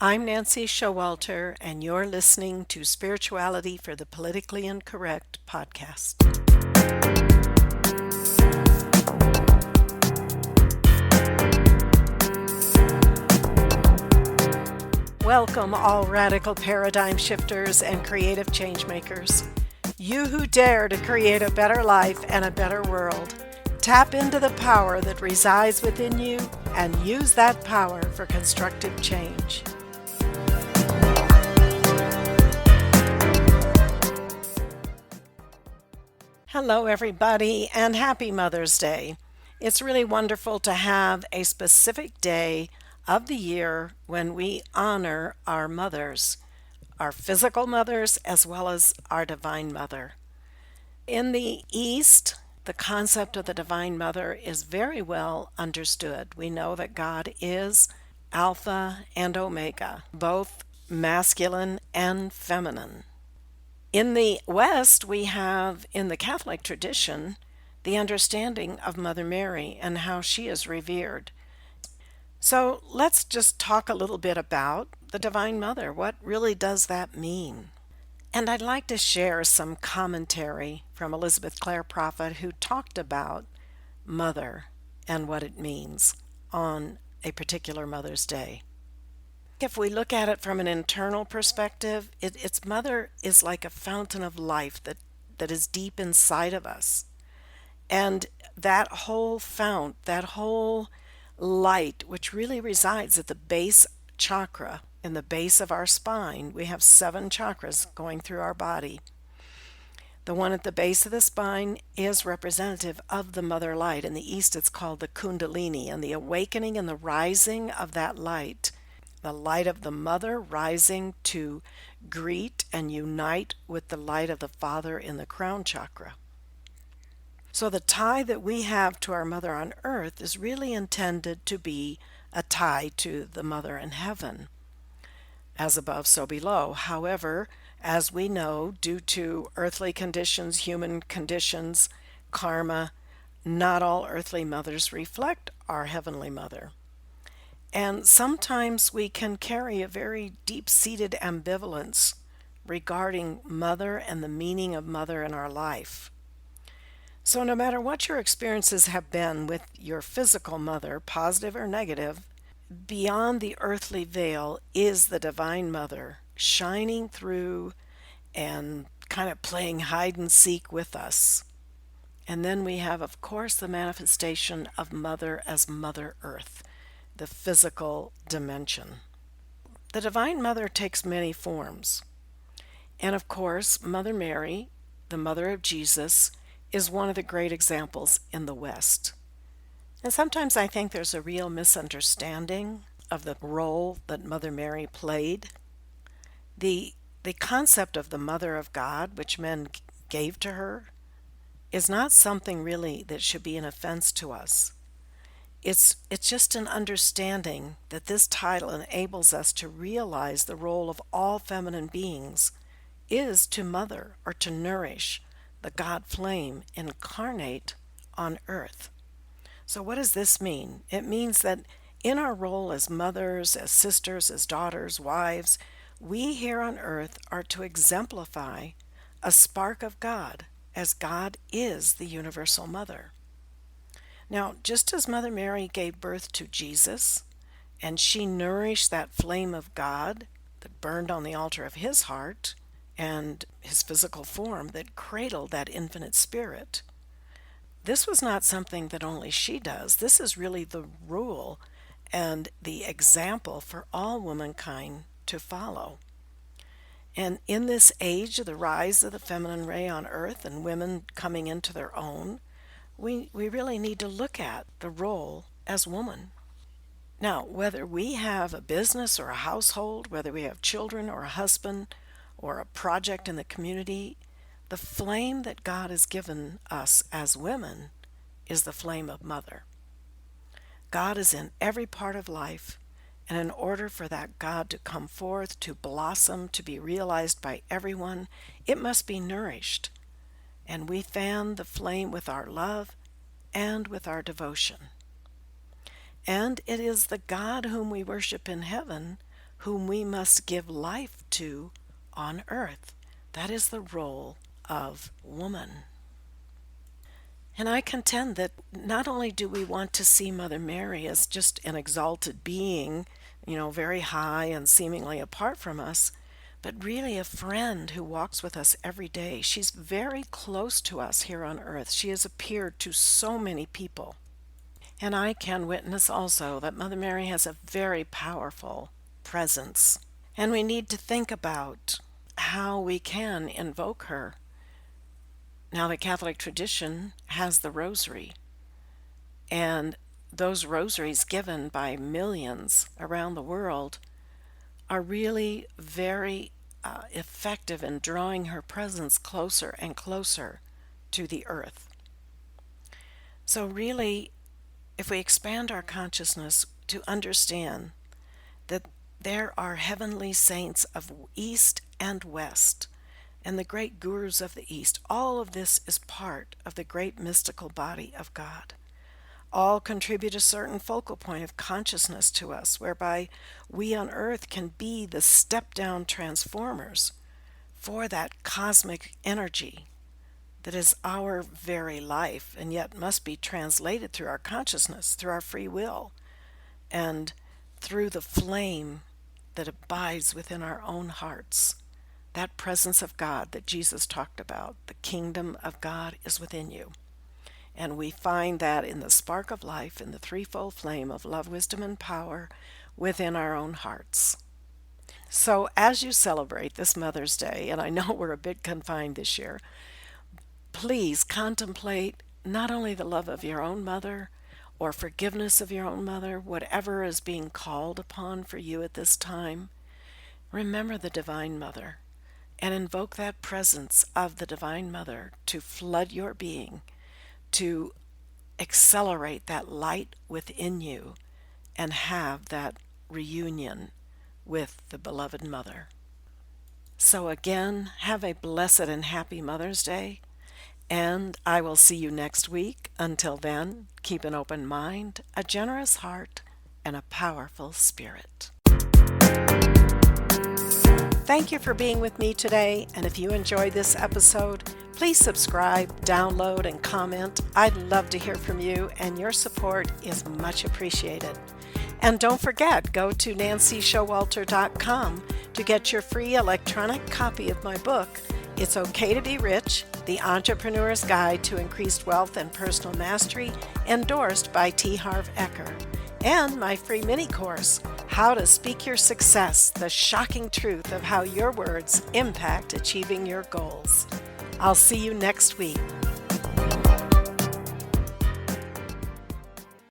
I'm Nancy Showalter, and you're listening to Spirituality for the Politically Incorrect podcast. Welcome, all radical paradigm shifters and creative change makers. You who dare to create a better life and a better world. Tap into the power that resides within you and use that power for constructive change. Hello, everybody, and happy Mother's Day. It's really wonderful to have a specific day of the year when we honor our mothers, our physical mothers, as well as our Divine Mother. In the East, the concept of the Divine Mother is very well understood. We know that God is Alpha and Omega, both masculine and feminine. In the West, we have, in the Catholic tradition, the understanding of Mother Mary and how she is revered. So let's just talk a little bit about the Divine Mother. What really does that mean? And I'd like to share some commentary from Elizabeth Clare Prophet, who talked about mother and what it means on a particular Mother's Day. If we look at it from an internal perspective, its mother is like a fountain of life that is deep inside of us. And that whole fount, that whole light, which really resides at the base chakra, in the base of our spine, we have 7 chakras going through our body. The one at the base of the spine is representative of the mother light. In the East, it's called the Kundalini, and the awakening and the rising of that light, the light of the mother rising to greet and unite with the light of the Father in the crown chakra. So the tie that we have to our mother on earth is really intended to be a tie to the mother in heaven. As above, so below. However, as we know, due to earthly conditions, human conditions, karma, not all earthly mothers reflect our heavenly mother. And sometimes we can carry a very deep-seated ambivalence regarding mother and the meaning of mother in our life. So no matter what your experiences have been with your physical mother, positive or negative, beyond the earthly veil is the Divine Mother shining through and kind of playing hide and seek with us. And then we have, of course, the manifestation of Mother as Mother Earth, the physical dimension. The Divine Mother takes many forms. And of course, Mother Mary, the mother of Jesus, is one of the great examples in the West. And sometimes I think there's a real misunderstanding of the role that Mother Mary played. The concept of the Mother of God, which men gave to her, is not something really that should be an offense to us. It's just an understanding that this title enables us to realize the role of all feminine beings is to mother or to nourish the God flame incarnate on earth. So what does this mean? It means that in our role as mothers, as sisters, as daughters, wives, we here on earth are to exemplify a spark of God, as God is the universal mother. Now, just as Mother Mary gave birth to Jesus, and she nourished that flame of God that burned on the altar of his heart and his physical form that cradled that infinite spirit, this was not something that only she does. This is really the rule and the example for all womankind to follow. And in this age of the rise of the feminine ray on earth and women coming into their own, we really need to look at the role as woman. Now, whether we have a business or a household, whether we have children or a husband or a project in the community, the flame that God has given us as women is the flame of mother. God is in every part of life, and in order for that God to come forth, to blossom, to be realized by everyone, it must be nourished. And we fan the flame with our love and with our devotion. And it is the God whom we worship in heaven whom we must give life to on earth. That is the role of woman. And I contend that not only do we want to see Mother Mary as just an exalted being, very high and seemingly apart from us, but really a friend who walks with us every day. She's very close to us here on earth. She has appeared to so many people. And I can witness also that Mother Mary has a very powerful presence. And we need to think about how we can invoke her. Now, the Catholic tradition has the rosary, and those rosaries given by millions around the world are really very effective in drawing her presence closer and closer to the earth. So really, if we expand our consciousness to understand that there are heavenly saints of East and West, and the great gurus of the East, all of this is part of the great mystical body of God. All contribute a certain focal point of consciousness to us, whereby we on earth can be the step-down transformers for that cosmic energy that is our very life, and yet must be translated through our consciousness, through our free will, and through the flame that abides within our own hearts. That presence of God that Jesus talked about, the kingdom of God is within you. And we find that in the spark of life, in the threefold flame of love, wisdom, and power within our own hearts. So as you celebrate this Mother's Day, and I know we're a bit confined this year, please contemplate not only the love of your own mother or forgiveness of your own mother, whatever is being called upon for you at this time. Remember the Divine Mother and invoke that presence of the Divine Mother to flood your being, to accelerate that light within you and have that reunion with the beloved Mother. So again, have a blessed and happy Mother's Day, and I will see you next week. Until then, keep an open mind, a generous heart, and a powerful spirit. Thank you for being with me today, and if you enjoyed this episode, please subscribe, download, and comment. I'd love to hear from you, and your support is much appreciated. And don't forget, go to nancyshowalter.com to get your free electronic copy of my book, It's Okay to Be Rich, The Entrepreneur's Guide to Increased Wealth and Personal Mastery, endorsed by T. Harv Eker, and my free mini course, How to Speak Your Success, the shocking truth of how your words impact achieving your goals. I'll see you next week.